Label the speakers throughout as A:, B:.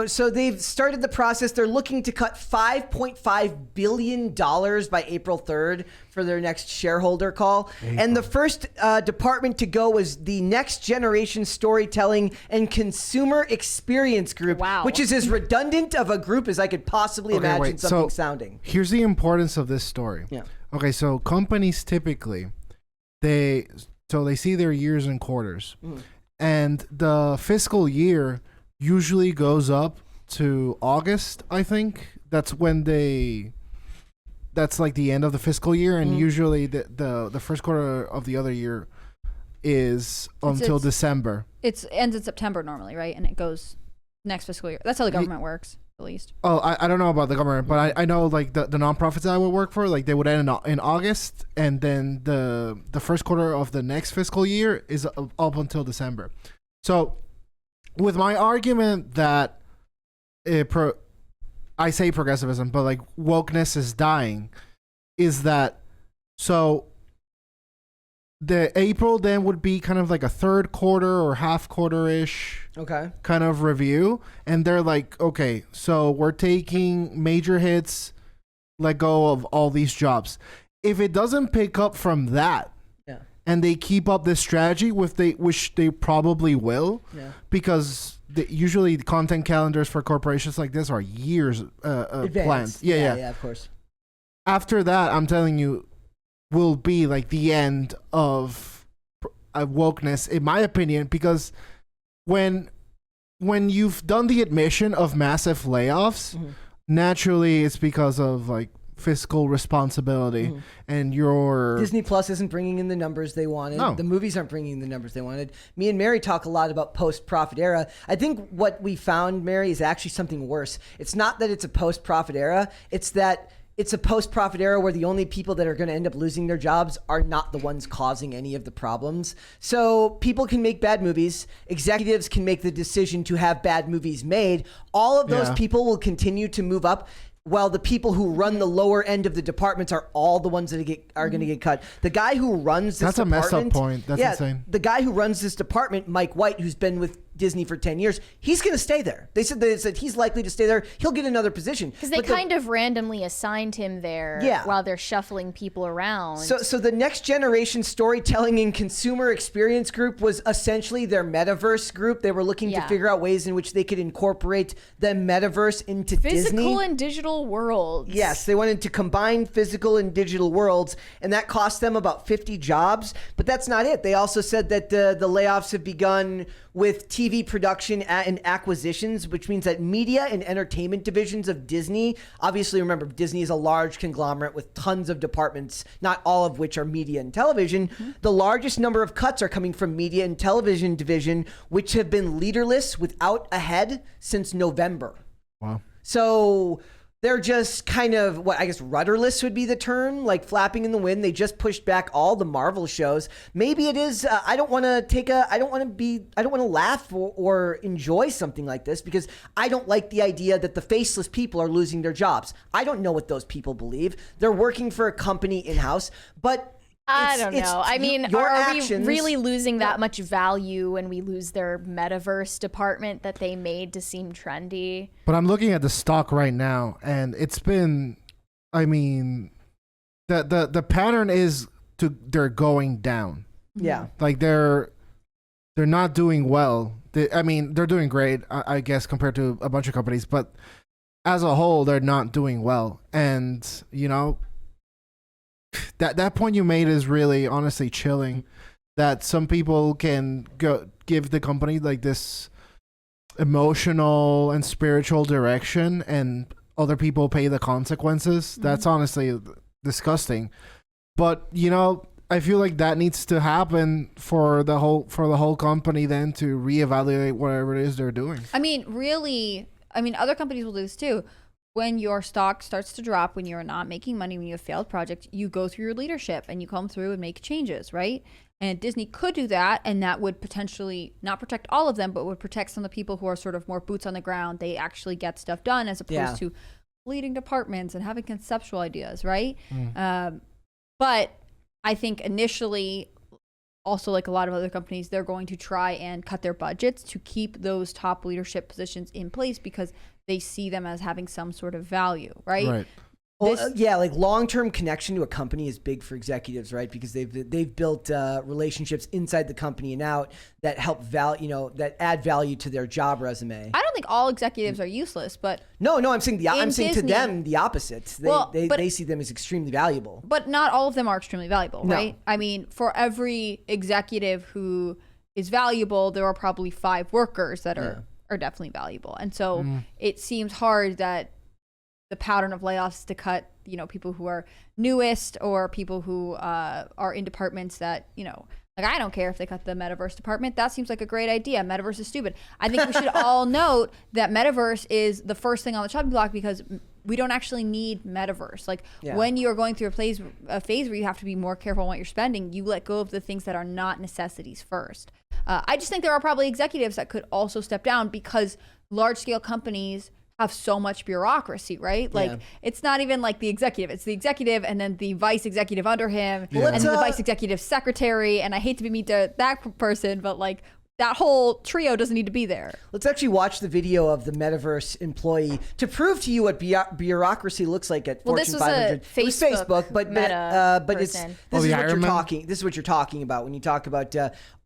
A: So they've started the process. They're looking to cut $5.5 billion by April 3rd for their next shareholder call. And the first department to go was the Next Generation Storytelling and Consumer Experience Group, which is as redundant of a group as I could possibly imagine something sounding.
B: Here's the importance of this story.
A: Yeah.
B: Okay, so companies typically, they see their years and quarters. And the fiscal year usually goes up to August, I think. That's like the end of the fiscal year, and usually the first quarter of the other year is until December.
C: It ends in September normally, right? And it goes next fiscal year. That's how the government works, at least.
B: Oh, I don't know about the government, but I know like the nonprofits that I would work for, like they would end in August, and then the first quarter of the next fiscal year is up until December. So with my argument that I say progressivism, but like wokeness is dying, is that so the April then would be kind of like a third quarter or half quarter-ish kind of review. And they're like, okay, so we're taking major hits, let go of all these jobs. If it doesn't pick up from that, and they keep up this strategy, which they probably will, because usually the content calendars for corporations like this are years planned. Yeah,
A: of course.
B: After that, I'm telling you, will be like the end of wokeness, in my opinion, because when you've done the admission of massive layoffs, naturally it's because of like fiscal responsibility, and your
A: Disney Plus isn't bringing in the numbers they wanted.
B: No.
A: The movies aren't bringing in the numbers they wanted. Me and Mary talk a lot about post-profit era. I think what we found, Mary, is actually something worse. It's not that it's a post-profit era. It's that it's a post-profit era where the only people that are going to end up losing their jobs are not the ones causing any of the problems. So people can make bad movies. Executives can make the decision to have bad movies made. All of those people will continue to move up, while the people who run the lower end of the departments are all the ones that are going to get cut. The guy who runs this department...
B: That's a messed up point. That's insane.
A: The guy who runs this department, Mike White, who's been with Disney for 10 years, he's going to stay there. They said he's likely to stay there. He'll get another position.
D: Because they kind of randomly assigned him there while they're shuffling people around.
A: So the Next Generation Storytelling and Consumer Experience Group was essentially their Metaverse group. They were looking to figure out ways in which they could incorporate the Metaverse into Disney.
D: Physical and digital worlds.
A: Yes, they wanted to combine physical and digital worlds, and that cost them about 50 jobs. But that's not it. They also said that the layoffs have begun with TV production and acquisitions, which means that media and entertainment divisions of Disney, obviously remember, Disney is a large conglomerate with tons of departments, not all of which are media and television. The largest number of cuts are coming from media and television division, which have been leaderless without a head since November.
B: Wow.
A: So they're just kind of, what I guess rudderless would be the term, like flapping in the wind. They just pushed back all the Marvel shows. Maybe it is, I don't want to laugh or enjoy something like this, because I don't like the idea that the faceless people are losing their jobs. I don't know what those people believe. They're working for a company in-house, but
D: I don't know. I mean, are we really losing that
A: Yeah.
D: much value when we lose their Metaverse department that they made to seem trendy?
B: But I'm looking at the stock right now, and it's been, I mean, the pattern is they're going down.
A: Yeah.
B: Like they're not doing well. They're doing great, I guess, compared to a bunch of companies, but as a whole, they're not doing well. And, you know, that point you made is really honestly chilling, that some people can go give the company like this emotional and spiritual direction and other people pay the consequences. That's honestly disgusting. But, you know, I feel like that needs to happen for the whole company then to reevaluate whatever it is they're doing.
C: I mean, really, other companies will do this too. When your stock starts to drop, when you're not making money, when you have failed projects, you go through your leadership and you come through and make changes, right? And Disney could do that, and that would potentially not protect all of them, but would protect some of the people who are sort of more boots on the ground. They actually get stuff done, as opposed to leading departments and having conceptual ideas, right? But I think initially, also, like a lot of other companies, they're going to try and cut their budgets to keep those top leadership positions in place because they see them as having some sort of value, right?
B: Right.
A: Well, yeah, like long-term connection to a company is big for executives, right? Because they've built relationships inside the company and out that help that add value to their job resume.
C: I don't think all executives are useless, but
A: No, I'm saying I'm saying to
C: Disney-
A: them the opposite. They see them as extremely valuable.
C: but not all of them are extremely valuable,
A: No.
C: right? I mean, for every executive who is valuable, there are probably 5 workers that are definitely valuable. And so it seems hard that the pattern of layoffs is to cut, people who are newest or people who are in departments that, like I don't care if they cut the Metaverse department. That seems like a great idea. Metaverse is stupid. I think we should all note that Metaverse is the first thing on the chopping block because we don't actually need Metaverse. Like when you're going through a phase where you have to be more careful on what you're spending, you let go of the things that are not necessities first. I just think there are probably executives that could also step down because large scale companies have so much bureaucracy, right? Like it's not even like the executive, it's the executive and then the vice executive under him and then the vice executive secretary. And I hate to be mean to that person, but like that whole trio doesn't need to be there.
A: Let's actually watch the video of the Metaverse employee to prove to you what bureaucracy looks like at
D: Well, this
A: Fortune
D: was
A: 500.
D: a
A: It was Facebook, but
D: Meta
A: but it's
D: person.
A: this is
B: the
A: what you're
B: Iron Man?
A: talking. This is what you're talking about when you talk about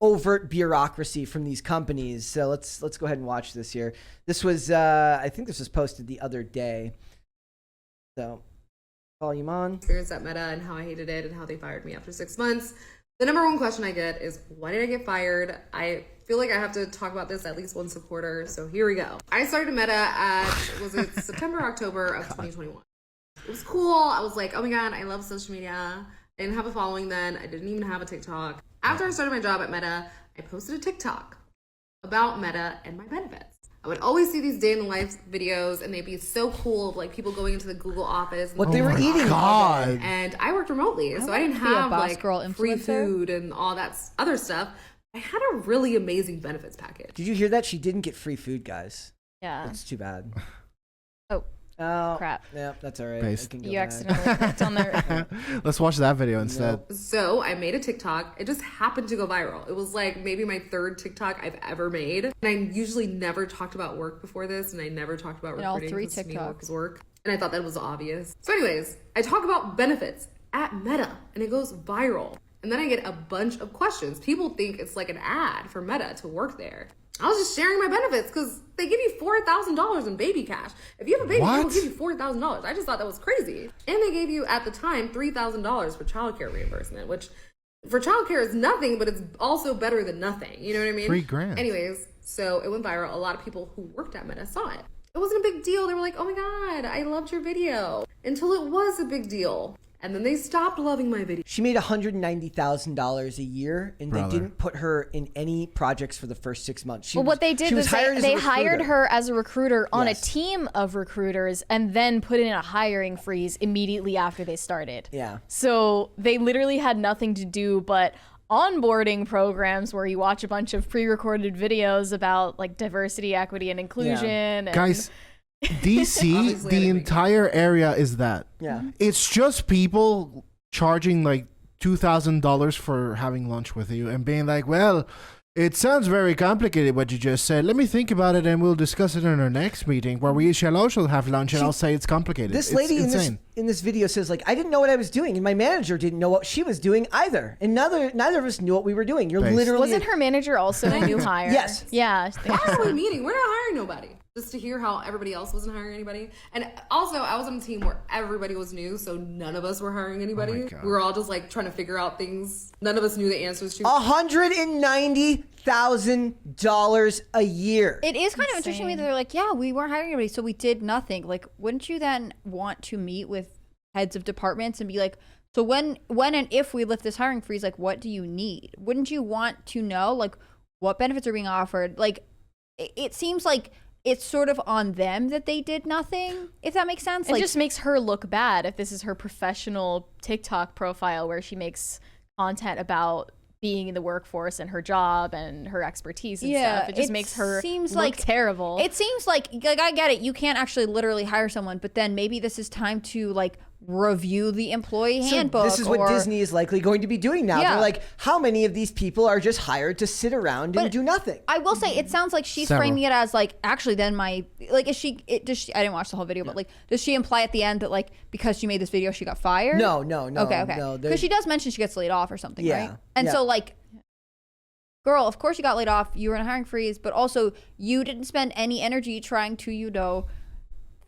A: overt bureaucracy from these companies. So let's go ahead and watch this here. This was I think this was posted the other day. So volume on.
E: Experience at Meta and how I hated it and how they fired me after 6 months. The number one question I get is, why did I get fired? I feel like I have to talk about this at least once a quarter, so here we go. I started Meta at, September, October of 2021. It was cool. I was like, oh my God, I love social media. I didn't have a following then. I didn't even have a TikTok. After I started my job at Meta, I posted a TikTok about Meta and my benefits. I would always see these day in the life videos and they'd be so cool of like people going into the Google office and
A: What they were eating.
B: God.
E: and I worked remotely, so I didn't
C: to be a
E: have
C: boss
E: like
C: girl
E: free
C: influencer.
E: food and all that other stuff. I had a really amazing benefits package.
A: Did you hear that? She didn't get free food, guys.
D: Yeah.
A: That's too bad.
D: Oh, crap.
A: Yeah, that's all right.
B: Paste.
A: I can go
D: You
A: back.
D: accidentally clicked on their.
B: Let's watch that video instead.
E: So I made a TikTok. It just happened to go viral. It was like maybe my 3rd TikTok I've ever made. And I usually never talked about work before this, and I never talked about
C: And all
E: recruiting.
C: 3
E: because to me, work
C: TikToks.
E: is work. And I thought that was obvious. So anyways, I talk about benefits at Meta, and it goes viral. And then I get a bunch of questions. People think it's like an ad for Meta to work there. I was just sharing my benefits because they give you $4,000 in baby cash. If you have a baby,
B: What?
E: they'll give you $4,000. I just thought that was crazy. And they gave you, at the time, $3,000 for childcare reimbursement, which for childcare is nothing, but it's also better than nothing. You know what I mean?
B: $3,000.
E: Anyways, so it went viral. A lot of people who worked at Meta saw it. It wasn't a big deal. They were like, oh my God, I loved your video. Until it was a big deal. And then they stopped loving my video.
A: She made $190,000 a year, and
B: Brother.
A: they didn't put her in any projects for the first 6 months.
D: Well, what they did
A: she
D: was
A: hired as a
D: they hired
A: recruiter.
D: her as a recruiter on
A: Yes.
D: a team of recruiters and then put in a hiring freeze immediately after they started.
A: Yeah.
D: So they literally had nothing to do but onboarding programs where you watch a bunch of pre-recorded videos about like diversity, equity, and inclusion. And
B: Guys, DC,
E: Obviously, I
B: the
E: didn't make
B: entire area is that.
A: Yeah.
B: It's just people charging like $2,000 for having lunch with you and being like, well, it sounds very complicated what you just said. Let me think about it and we'll discuss it in our next meeting where we shall also have lunch and I'll say it's complicated.
A: This
B: It's
A: lady
B: insane.
A: in this video says, like, I didn't know what I was doing, and my manager didn't know what she was doing either, and neither of us knew what we were doing. You're
B: Based.
A: literally
D: wasn't her manager also a new hire?
A: Yes.
D: Yeah.
E: Why are we meeting? We're not hiring nobody. Just to hear how everybody else wasn't hiring anybody. And also, I was on a team where everybody was new, so none of us were hiring anybody.
B: Oh my God.
E: We were all just like trying to figure out things. None of us knew the answers to.
A: $190,000 a year.
C: It is kind of interesting to me that they're like, yeah, we weren't hiring anybody, so we did nothing. Like, wouldn't you then want to meet with heads of departments and be like, so when and if we lift this hiring freeze, like, what do you need? Wouldn't you want to know, like, what benefits are being offered? Like, it seems like it's sort of on them that they did nothing, if that makes sense.
D: It
C: Like,
D: just makes her look bad if this is her professional TikTok profile where she makes content about being in the workforce and her job and her expertise and stuff. It just makes her
C: seems
D: look
C: like
D: terrible.
C: It seems like I get it. You can't actually literally hire someone, but then maybe this is time to like review the employee
A: So
C: handbook.
A: this is what
C: or,
A: Disney is likely going to be doing now.
C: Yeah.
A: They're like, how many of these people are just hired to sit around and do nothing?
C: I will say, it sounds like she's
B: Several.
C: framing it as like, actually, then my like, does she? I didn't watch the whole video, but like, does she imply at the end that like because she made this video, she got fired?
A: No.
C: Okay.
A: No,
C: Because she does mention she gets laid off or something,
A: Yeah,
C: right? And
A: yeah.
C: so like, girl, of course you got laid off. You were in a hiring freeze, but also you didn't spend any energy trying to,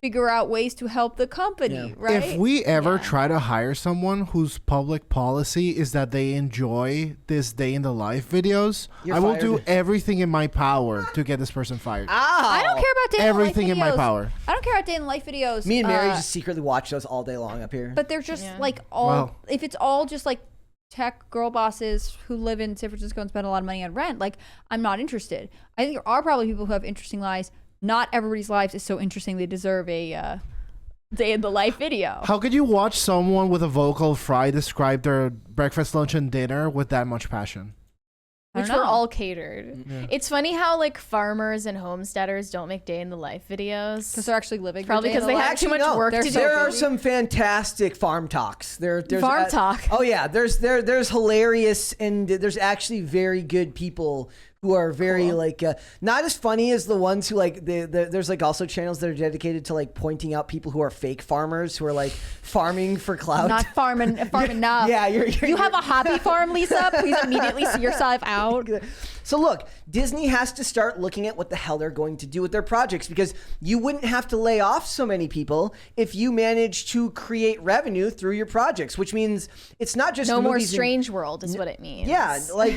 C: figure out ways to help the company,
A: Yeah.
C: right?
B: If we ever try to hire someone whose public policy is that they enjoy this day in the life videos,
A: You're
B: I will
A: fired.
B: do everything in my power to get this person fired.
C: I don't care about day in the life
B: Everything in my
C: videos.
B: power.
C: I don't care about day in the life videos.
A: Me and Mary just secretly watch those all day long up here.
C: But they're just
D: Yeah.
C: like all.
B: Wow.
C: If it's all just like tech girl bosses who live in San Francisco and spend a lot of money on rent, like I'm not interested. I think there are probably people who have interesting lives. Not everybody's lives is so interesting they deserve a day in the life video.
B: How could you watch someone with a vocal fry describe their breakfast, lunch, and dinner with that much passion?
C: I
D: Which
C: don't
D: were
C: know.
D: all catered. It's funny how like farmers and homesteaders don't make day in the life videos.
C: Because they're actually living.
D: Probably
C: their day in
D: because
C: the
D: they
C: life.
D: have too much
A: no.
D: work
C: They're
D: to
C: so
D: do.
A: There are
C: busy.
A: some fantastic farm talks. There's
D: Farm talk.
A: Oh yeah, there's hilarious and there's actually very good people who are very like not as funny as the ones who like there's like also channels that are dedicated to like pointing out people who are fake farmers who are like farming for clout.
C: Not farming enough.
A: Yeah,
C: You have a hobby farm, Lisa? Please immediately see yourself out.
A: So look, Disney has to start looking at what the hell they're going to do with their projects because you wouldn't have to lay off so many people if you manage to create revenue through your projects, which means it's not just
D: No
A: the
D: more
A: movies and-
D: Strange World is what it means.
A: Yeah, like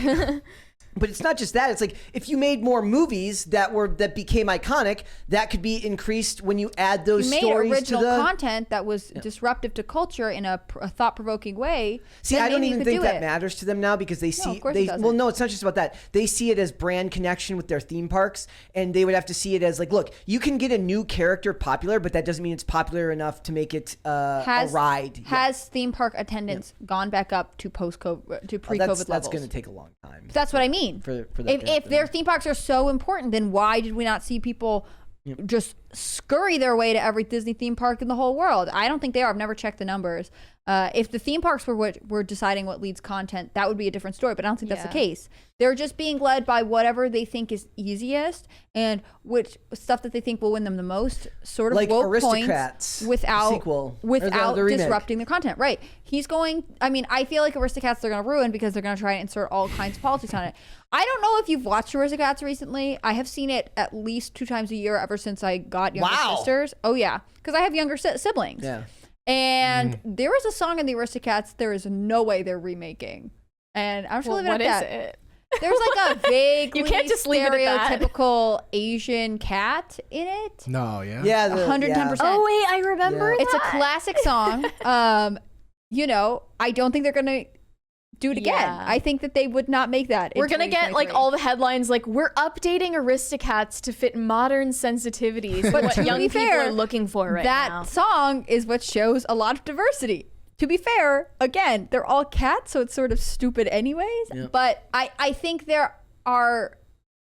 A: but it's not just that. It's like if you made more movies that became iconic, that could be increased when you add those
C: You made
A: stories
C: original
A: to the
C: content that was disruptive to culture in a thought-provoking way.
A: See,
C: then
A: I don't
C: maybe you
A: even
C: could
A: think
C: do
A: that
C: it.
A: matters to them now because they see
C: of course
A: they
C: it doesn't.
A: well no, it's not just about that. They see it as brand connection with their theme parks and they would have to see it as like, look, you can get a new character popular, but that doesn't mean it's popular enough to make it a ride. Yeah.
C: Has theme park attendance gone back up to post-COVID to pre-COVID
A: that's
C: levels?
A: going to take a long time.
C: That's what I mean.
A: For that
C: If their theme parks are so important, then why did we not see people just scurry their way to every Disney theme park in the whole world? I don't think they are. I've never checked the numbers. If the theme parks were what were deciding what leads content, that would be a different story. But I don't think that's the
D: Yeah.
C: case. They're just being led by whatever they think is easiest and which stuff that they think will win them the most. Sort of
A: Like
C: woke
A: Aristocrats
C: points without
A: sequel, or
C: without
A: the remake.
C: disrupting the content. Right? He's going. I mean, I feel like Aristocats they're going to ruin because they're going to try and insert all kinds of politics on it. I don't know if you've watched Aristocats recently. I have seen it at least 2 times a year ever since I got younger
A: Wow.
C: sisters. Oh yeah, because I have younger siblings.
A: Yeah.
C: And there is a song in the Aristocats there is no way they're remaking. And I'm just
D: Well,
C: gonna leave
D: what
C: it
D: is
C: at that.
D: it?
C: There's like a vaguely
D: You can't just leave it at that.
C: stereotypical Asian cat in it.
B: No, yeah.
A: Yeah,
C: 110%.
D: Oh wait, I remember
A: Yeah.
D: that.
C: It's a classic song. I don't think they're gonna do it again.
D: Yeah.
C: I think that they would not make that.
D: We're gonna get like all the headlines like we're updating Aristocats to fit modern sensitivities.
C: But
D: what
C: to
D: young
C: be
D: people
C: fair,
D: are looking for right
C: that
D: now.
C: song is what shows a lot of diversity. To be fair, again, they're all cats, so it's sort of stupid anyways.
A: Yeah.
C: But I think there are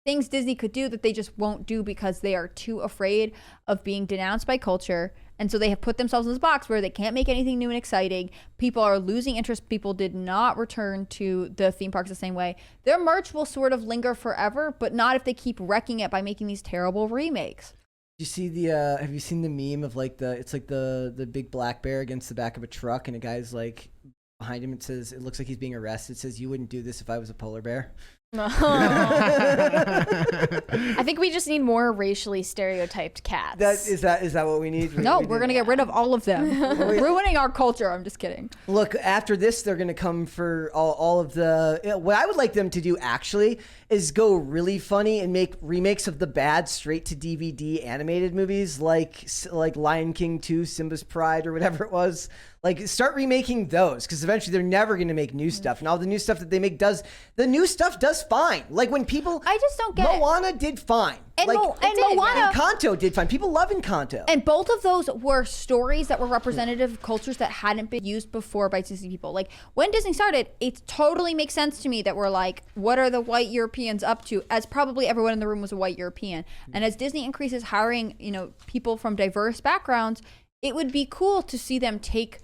C: things Disney could do that they just won't do because they are too afraid of being denounced by culture. And so they have put themselves in this box where they can't make anything new and exciting. People are losing interest. People did not return to the theme parks the same way. Their merch will sort of linger forever, but not if they keep wrecking it by making these terrible remakes.
A: You see the have you seen the meme of like it's like the big black bear against the back of a truck and a guy's like behind him, it says it looks like he's being arrested. It says, "You wouldn't do this if I was a polar bear."
D: I think we just need more racially stereotyped cats.
A: Is that what we need?
C: No,
A: We
C: we're
A: need-
C: going to get rid of all of them. Ruining our culture. I'm just kidding.
A: Look, after this, they're going to come for all of the. What I would like them to do actually is go really funny and make remakes of the bad straight to DVD animated movies like Lion King 2, Simba's Pride, or whatever it was. Like, start remaking those because eventually they're never going to make new stuff. And all the new stuff that they make does fine. Like when people.
C: I just don't get it.
A: Moana did fine.
C: And
A: like,
C: Moana.
A: Encanto did fine. People love Encanto.
C: And both of those were stories that were representative of cultures that hadn't been used before by Disney people. Like when Disney started, it totally makes sense to me that we're like, what are the white Europeans up to? As probably everyone in the room was a white European. And as Disney increases hiring, people from diverse backgrounds, it would be cool to see them take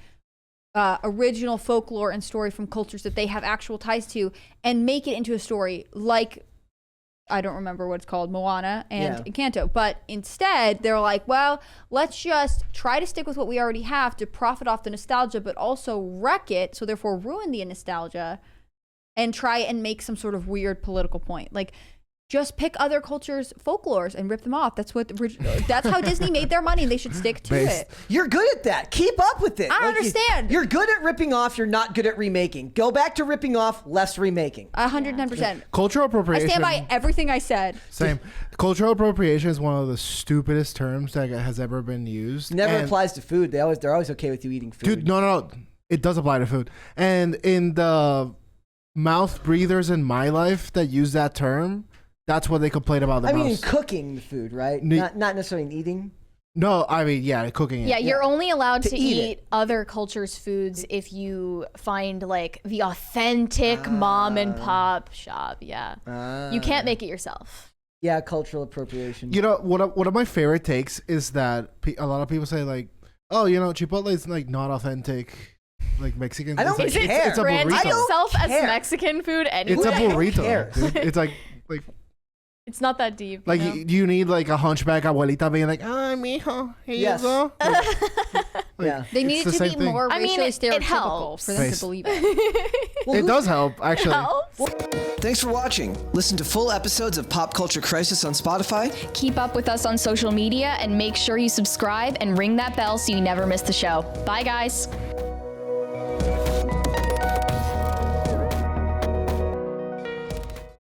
C: original folklore and story from cultures that they have actual ties to and make it into a story like, I don't remember what it's called, Moana and Encanto. But instead, they're like, well, let's just try to stick with what we already have to profit off the nostalgia, but also wreck it, so therefore ruin the nostalgia, and try and make some sort of weird political point. Like, just pick other cultures' folklores and rip them off. That's how Disney made their money. They should stick to it.
A: You're good at that. Keep up with it.
C: I understand.
A: You're good at ripping off. You're not good at remaking. Go back to ripping off, less remaking.
C: 110%.
B: Cultural appropriation.
C: I stand by everything I said.
B: Same. Cultural appropriation is one of the stupidest terms that has ever been used.
A: Never applies to food. They're always okay with you eating food.
B: Dude, no. It does apply to food. And in the mouth breathers in my life that use that term, that's what they complain about the most.
A: I mean, in cooking the food, right? Not necessarily in eating.
B: No, I mean, yeah, cooking.
D: Yeah, you're only allowed to eat
A: it.
D: other cultures' foods if you find like the authentic mom and pop shop. Yeah, you can't make it yourself.
A: Yeah, cultural appropriation.
B: You know, one of my favorite takes is that a lot of people say like, oh, you know, Chipotle is like not authentic. Like Mexican.
A: I don't
B: it's
A: care.
B: Like, it's a
D: brand
B: burrito.
D: itself as
A: care.
D: Mexican food anyway.
B: It's a
A: Who
B: burrito.
A: cares?
B: Dude. It's like.
D: It's not that deep.
B: Like,
D: you know?
B: you need like a hunchback abuelita being like, "Ay, mijo, here
A: Yes.
B: you go."
A: Yeah.
C: They need
B: it's
C: it
B: the
C: to be
B: same thing.
C: more
D: I mean,
C: racially
D: it
C: stereotypical
D: helps.
C: for them
B: Face.
C: to believe it.
B: It does help, actually.
A: Thanks for watching. Listen to full episodes of Pop Culture Crisis on Spotify.
F: Keep up with us on social media and make sure you subscribe and ring that bell so you never miss the show. Bye, guys.